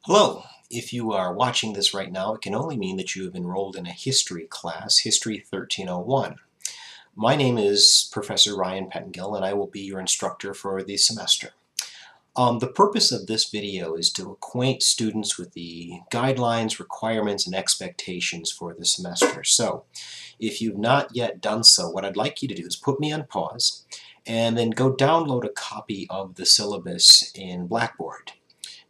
Hello. If you are watching this right now, it can only mean that you have enrolled in a history class, History 1301. My name is Professor Ryan Pettengill, and I will be your instructor for the semester. The purpose of this video is to acquaint students with the guidelines, requirements, and expectations for the semester. So, if you've not yet done so, what I'd like you to do is put me on pause and then go download a copy of the syllabus in Blackboard.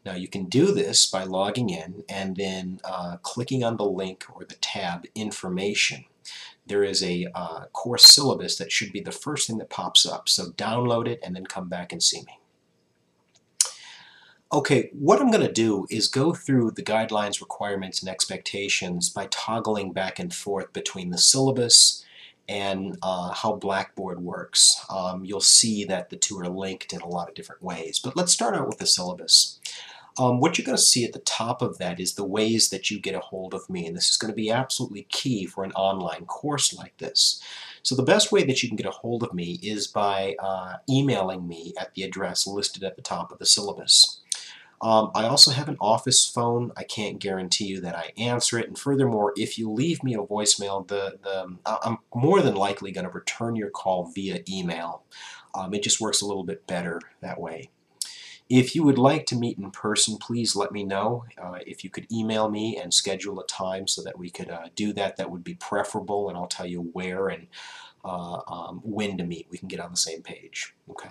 Now you can do this by logging in and then clicking on the link or the tab Information. There is a course syllabus that should be the first thing that pops up, so download it and then come back and see me. Okay, what I'm going to do is go through the guidelines, requirements, and expectations by toggling back and forth between the syllabus and how Blackboard works. You'll see that the two are linked in a lot of different ways, but let's start out with the syllabus. What you're going to see at the top of that is the ways that you get a hold of me, and this is going to be absolutely key for an online course like this. So the best way that you can get a hold of me is by emailing me at the address listed at the top of the syllabus. I also have an office phone. I can't guarantee you that I answer it, and furthermore, if you leave me a voicemail, I'm more than likely going to return your call via email. It just works a little bit better that way. If you would like to meet in person, please let me know. If you could email me and schedule a time so that we could do that, that would be preferable, and I'll tell you where and when to meet. We can get on the same page. Okay.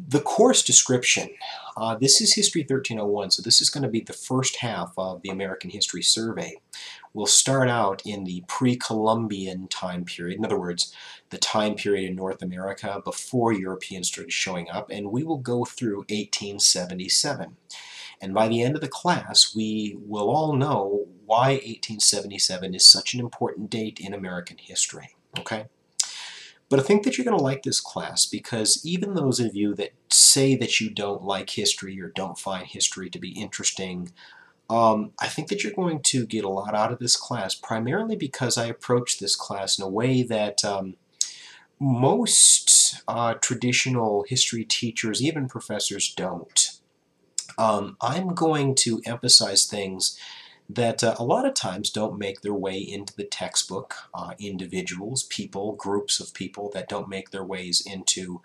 The course description. This is History 1301, so this is going to be the first half of the American History Survey. We'll start out in the pre-Columbian time period, in other words, the time period in North America before Europeans started showing up, and we will go through 1877. And by the end of the class, we will all know why 1877 is such an important date in American history. Okay? But I think that you're going to like this class because even those of you that say that you don't like history or don't find history to be interesting, I think that you're going to get a lot out of this class, primarily because I approach this class in a way that most traditional history teachers, even professors, don't. I'm going to emphasize things that a lot of times don't make their way into the textbook. Individuals, people, groups of people that don't make their ways into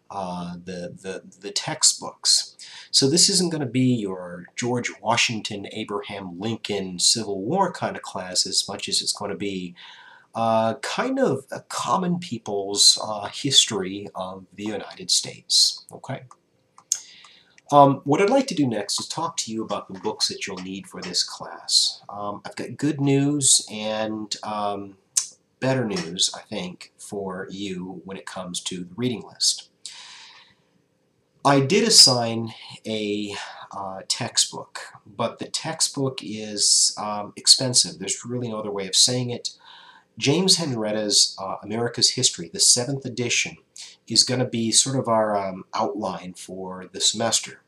the textbooks. So this isn't going to be your George Washington, Abraham Lincoln, Civil War kind of class as much as it's going to be kind of a common people's history of the United States. Okay. What I'd like to do next is talk to you about the books that you'll need for this class. I've got good news and better news, I think, for you when it comes to the reading list. I did assign a textbook, but the textbook is expensive. There's really no other way of saying it. James Henrietta's America's History, the 7th edition, is going to be sort of our outline for the semester.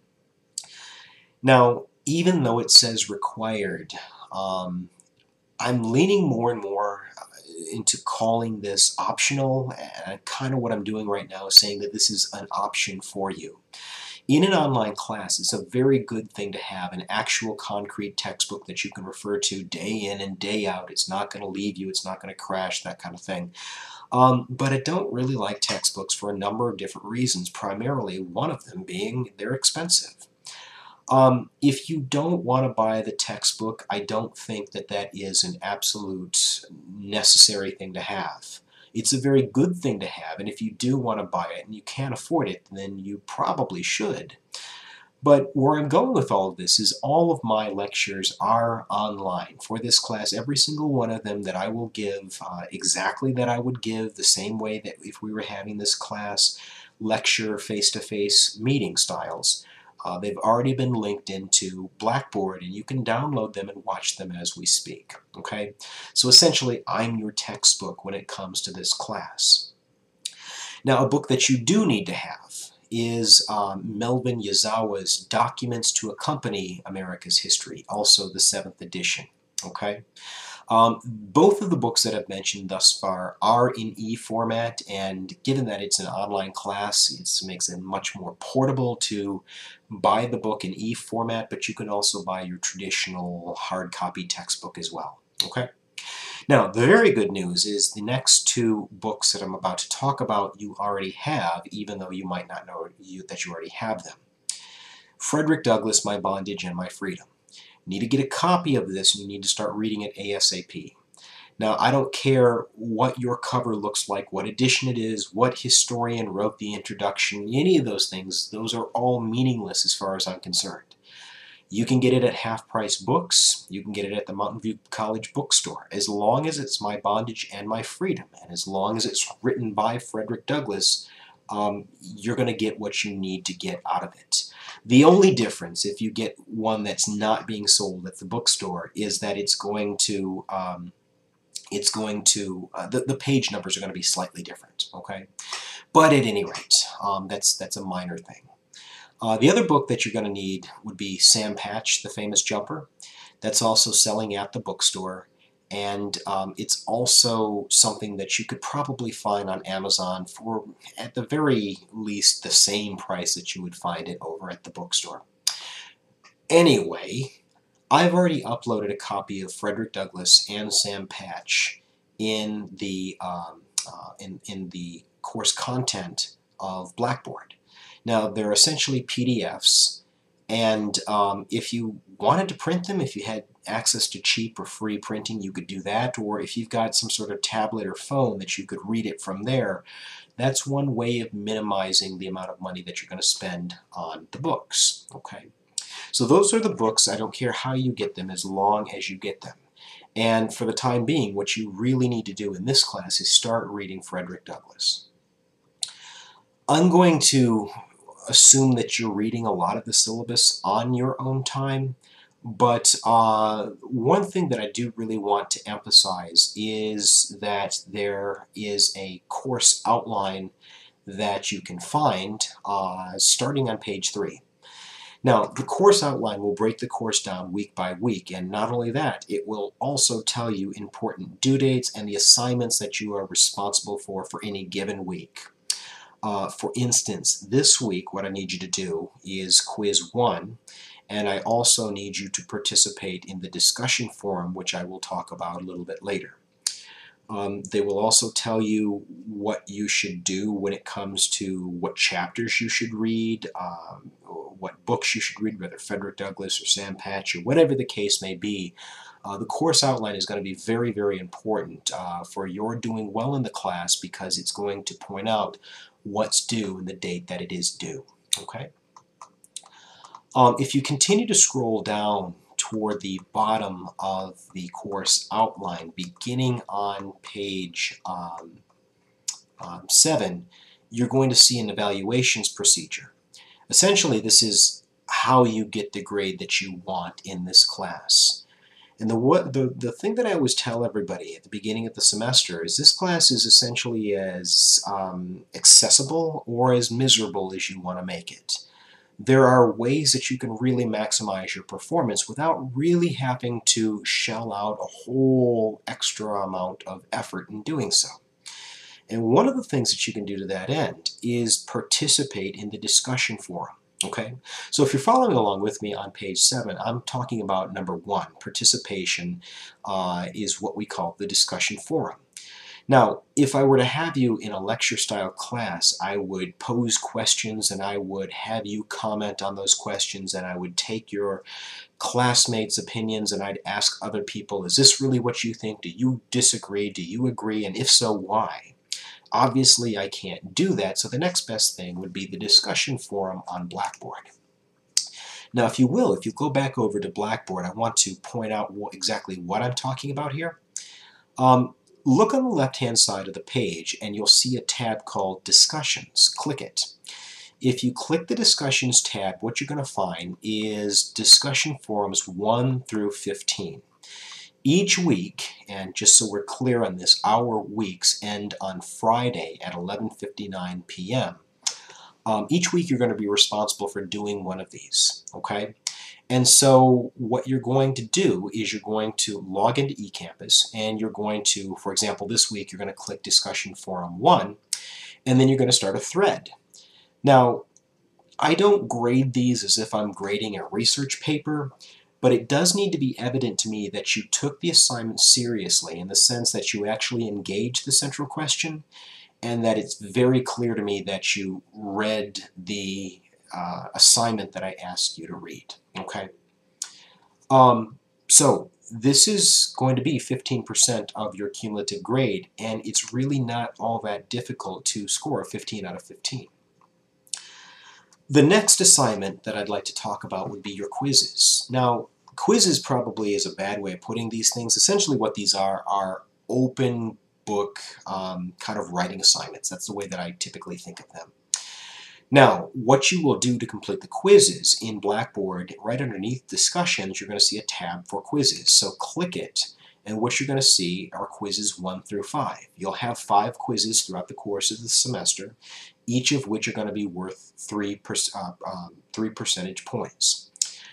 Now, even though it says required, I'm leaning more and more into calling this optional, and kind of what I'm doing right now is saying that this is an option for you. In an online class, it's a very good thing to have an actual concrete textbook that you can refer to day in and day out. It's not going to leave you, it's not going to crash, that kind of thing. But I don't really like textbooks for a number of different reasons, primarily one of them being they're expensive. If you don't want to buy the textbook, I don't think that that is an absolute necessary thing to have. It's a very good thing to have, and if you do want to buy it and you can't afford it, then you probably should. But where I'm going with all of this is all of my lectures are online for this class, every single one of them that I will give exactly that I would give the same way that if we were having this class lecture face-to-face meeting styles. They've already been linked into Blackboard, and you can download them and watch them as we speak. Okay? So essentially, I'm your textbook when it comes to this class. Now, a book that you do need to have is Melvin Yazawa's Documents to Accompany America's History, also the 7th edition. Okay? Both of the books that I've mentioned thus far are in e-format, and given that it's an online class, it makes it much more portable to buy the book in e-format, but you can also buy your traditional hard copy textbook as well. Okay? Now, the very good news is the next two books that I'm about to talk about you already have, even though you might not know that you already have them. Frederick Douglass, My Bondage and My Freedom. You need to get a copy of this, and you need to start reading it ASAP. Now, I don't care what your cover looks like, what edition it is, what historian wrote the introduction, any of those things. Those are all meaningless as far as I'm concerned. You can get it at half-price books. You can get it at the Mountain View College bookstore. As long as it's My Bondage and My Freedom, and as long as it's written by Frederick Douglass, you're going to get what you need to get out of it. The only difference, if you get one that's not being sold at the bookstore, is that the page numbers are going to be slightly different. Okay, but at any rate, that's a minor thing. The other book that you're going to need would be Sam Patch, The Famous Jumper. That's also selling at the bookstore, and it's also something that you could probably find on Amazon for, at the very least, the same price that you would find it over at the bookstore. Anyway, I've already uploaded a copy of Frederick Douglass and Sam Patch in the course content of Blackboard. Now, they're essentially PDFs, and if you wanted to print them, if you had access to cheap or free printing, you could do that, or if you've got some sort of tablet or phone that you could read it from there, that's one way of minimizing the amount of money that you're going to spend on the books. Okay, so those are the books. I don't care how you get them, as long as you get them. And for the time being, what you really need to do in this class is start reading Frederick Douglass. I'm going to assume that you're reading a lot of the syllabus on your own time, but one thing that I do really want to emphasize is that there is a course outline that you can find starting on page 3. Now, the course outline will break the course down week by week, and not only that, it will also tell you important due dates and the assignments that you are responsible for any given week. For instance, this week what I need you to do is quiz 1, and I also need you to participate in the discussion forum, which I will talk about a little bit later. They will also tell you what you should do when it comes to what chapters you should read, what books you should read, whether Frederick Douglass or Sam Patch or whatever the case may be. The course outline is going to be very, very important for your doing well in the class, because it's going to point out what's due and the date that it is due. Okay. If you continue to scroll down toward the bottom of the course outline, beginning on page 7, you're going to see an evaluations procedure. Essentially, this is how you get the grade that you want in this class. And the thing that I always tell everybody at the beginning of the semester is this class is essentially as accessible or as miserable as you want to make it. There are ways that you can really maximize your performance without really having to shell out a whole extra amount of effort in doing so. And one of the things that you can do to that end is participate in the discussion forum. Okay, so if you're following along with me on page 7, I'm talking about number 1. Participation is what we call the discussion forum. Now, if I were to have you in a lecture-style class, I would pose questions and I would have you comment on those questions, and I would take your classmates' opinions and I'd ask other people, is this really what you think? Do you disagree? Do you agree? And if so, why? Obviously, I can't do that, so the next best thing would be the discussion forum on Blackboard. Now, if you go back over to Blackboard, I want to point out exactly what I'm talking about here. Look on the left-hand side of the page, and you'll see a tab called Discussions. Click it. If you click the Discussions tab, what you're going to find is discussion forums 1 through 15. Each week, and just so we're clear on this, our weeks end on Friday at 11:59 p.m. Each week you're going to be responsible for doing one of these, okay? And so what you're going to do is you're going to log into eCampus, and you're going to, for example, this week you're going to click Discussion Forum 1, and then you're going to start a thread. Now, I don't grade these as if I'm grading a research paper, but it does need to be evident to me that you took the assignment seriously in the sense that you actually engaged the central question, and that it's very clear to me that you read the assignment that I asked you to read. Okay? So this is going to be 15% of your cumulative grade, and it's really not all that difficult to score a 15 out of 15. The next assignment that I'd like to talk about would be your quizzes. Now, quizzes probably is a bad way of putting these things. Essentially what these are open book kind of writing assignments. That's the way that I typically think of them. Now, what you will do to complete the quizzes in Blackboard, right underneath discussions, you're going to see a tab for quizzes. So click it, and what you're going to see are quizzes 1 through 5. You'll have 5 quizzes throughout the course of the semester, each of which are going to be worth 3 percentage points.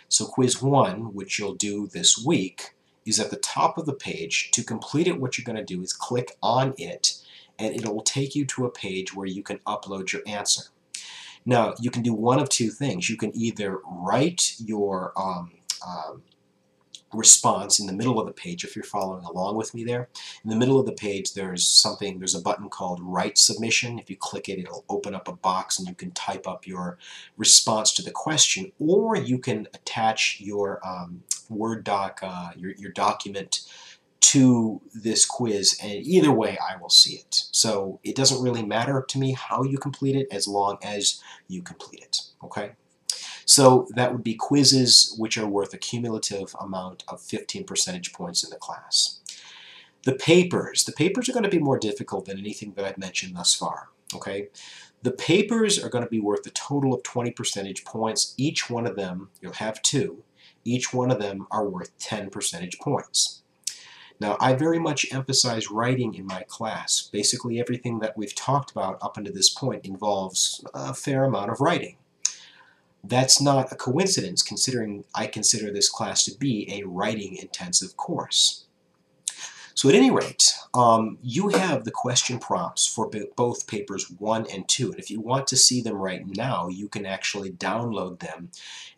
So quiz 1, which you'll do this week, is at the top of the page. To complete it, what you're going to do is click on it, and it will take you to a page where you can upload your answer. Now, you can do one of two things. You can either write your response in the middle of the page, if you're following along with me there. In the middle of the page, there's a button called Write Submission. If you click it, it'll open up a box and you can type up your response to the question, or you can attach your Word doc, your document to this quiz, and either way I will see it. So it doesn't really matter to me how you complete it as long as you complete it, okay? So that would be quizzes which are worth a cumulative amount of 15 percentage points in the class. The papers are going to be more difficult than anything that I've mentioned thus far, okay? The papers are going to be worth a total of 20 percentage points. Each one of them, you'll have 2, each one of them are worth 10 percentage points. Now, I very much emphasize writing in my class. Basically, everything that we've talked about up until this point involves a fair amount of writing. That's not a coincidence, considering I consider this class to be a writing-intensive course. So at any rate, you have the question prompts for both papers 1 and 2. And if you want to see them right now, you can actually download them,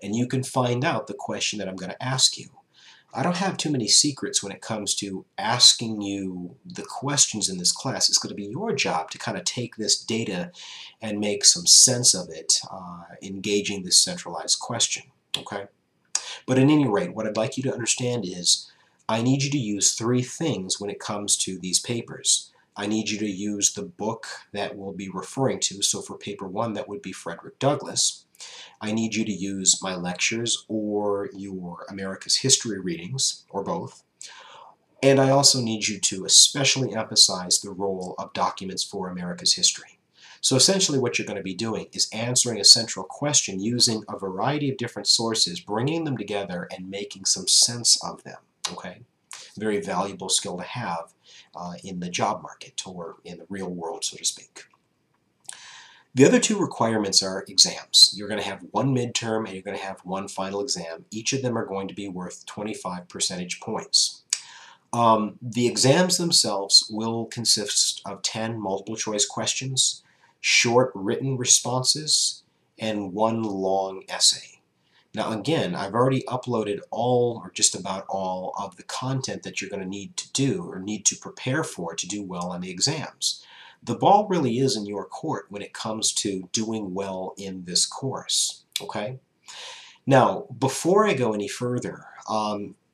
and you can find out the question that I'm going to ask you. I don't have too many secrets when it comes to asking you the questions in this class. It's going to be your job to kind of take this data and make some sense of it, engaging this centralized question, okay? But at any rate, what I'd like you to understand is I need you to use 3 things when it comes to these papers. I need you to use the book that we'll be referring to. So for paper 1, that would be Frederick Douglass. I need you to use my lectures or your America's History readings, or both. And I also need you to especially emphasize the role of documents for America's history. So essentially what you're going to be doing is answering a central question using a variety of different sources, bringing them together and making some sense of them, okay? Very valuable skill to have in the job market or in the real world, so to speak. The other 2 requirements are exams. You're going to have 1 midterm and you're going to have 1 final exam. Each of them are going to be worth 25 percentage points. The exams themselves will consist of 10 multiple choice questions, short written responses, and 1 long essay. Now again, I've already uploaded all or just about all of the content that you're going to need to do or need to prepare for to do well on the exams. The ball really is in your court when it comes to doing well in this course, okay? Now, before I go any further,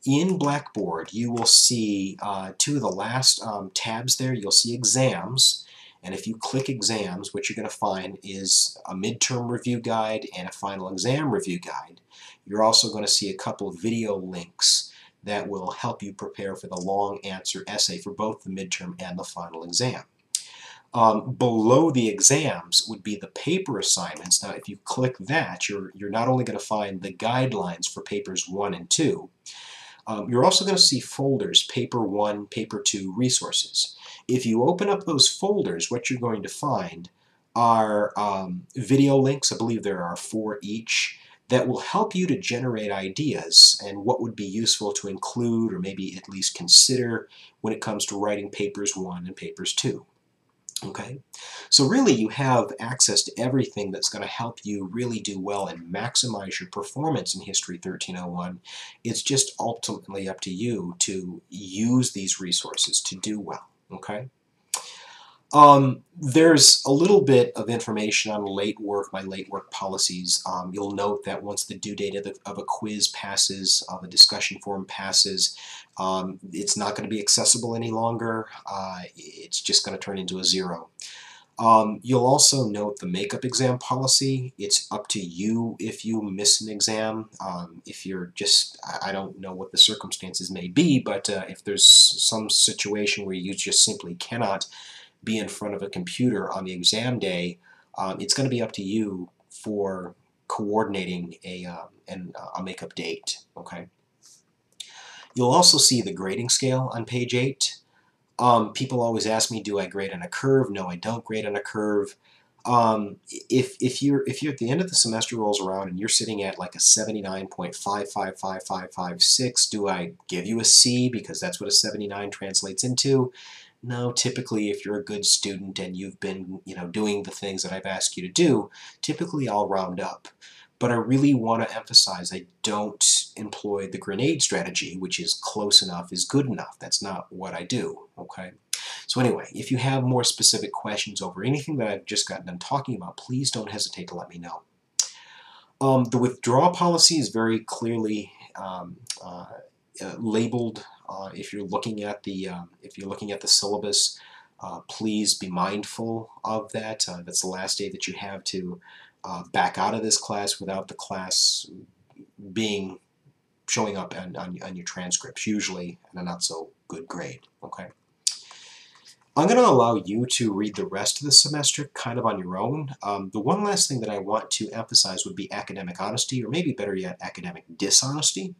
in Blackboard you will see 2 of the last tabs there. You'll see exams, and if you click exams, what you're going to find is a midterm review guide and a final exam review guide. You're also going to see a couple of video links that will help you prepare for the long answer essay for both the midterm and the final exam. Below the exams would be the paper assignments. Now if you click that, you're not only going to find the guidelines for papers 1 and 2, you're also going to see folders, paper 1, paper 2, resources. If you open up those folders, what you're going to find are video links. I believe there are 4 each. that will help you to generate ideas and what would be useful to include or maybe at least consider when it comes to writing papers 1 and papers 2. Okay, so really you have access to everything that's going to help you really do well and maximize your performance in History 1301. It's just ultimately up to you to use these resources to do well. Okay. There's a little bit of information on late work, my late work policies. You'll note that once the due date of a quiz passes, of a discussion forum passes, it's not going to be accessible any longer. It's just going to turn into a 0. You'll also note the makeup exam policy. It's up to you if you miss an exam. If you're just, I don't know what the circumstances may be, but if there's some situation where you just simply cannot be in front of a computer on the exam day, it's going to be up to you for coordinating a makeup date. Okay. You'll also see the grading scale on page 8. People always ask me, do I grade on a curve? No, I don't grade on a curve. If you're at the end of the semester rolls around and you're sitting at like a 79.555556, do I give you a C because that's what a 79 translates into? No, typically if you're a good student and you've been, doing the things that I've asked you to do, typically I'll round up. But I really want to emphasize I don't employ the grenade strategy, which is close enough is good enough. That's not what I do, okay? So anyway, if you have more specific questions over anything that I've just gotten done talking about, please don't hesitate to let me know. The withdrawal policy is very clearly labeled. If you're looking at the syllabus, please be mindful of that. That's the last day that you have to back out of this class without the class showing up on your transcripts, usually in a not so good grade. Okay. I'm going to allow you to read the rest of the semester kind of on your own. The one last thing that I want to emphasize would be academic honesty, or maybe better yet, academic dishonesty.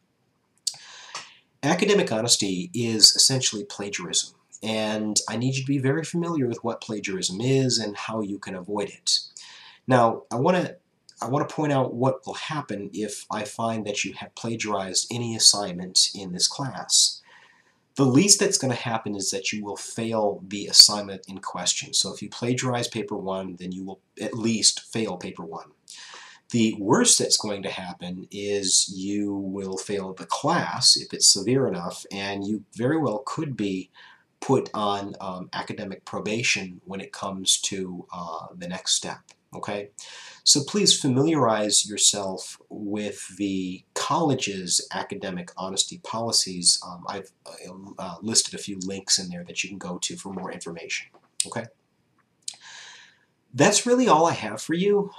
Academic honesty is essentially plagiarism, and I need you to be very familiar with what plagiarism is and how you can avoid it. Now, I want to point out what will happen if I find that you have plagiarized any assignment in this class. The least that's going to happen is that you will fail the assignment in question. So if you plagiarize paper 1, then you will at least fail paper 1. The worst that's going to happen is you will fail the class if it's severe enough, and you very well could be put on academic probation when it comes to the next step. Okay, so please familiarize yourself with the college's academic honesty policies. I've listed a few links in there that you can go to for more information. Okay. That's really all I have for you.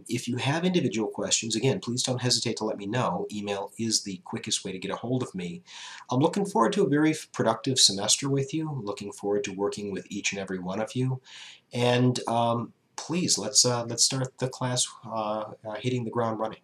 If you have individual questions, again, please don't hesitate to let me know. Email is the quickest way to get a hold of me. I'm looking forward to a very productive semester with you. Looking forward to working with each and every one of you. And please, let's start the class hitting the ground running.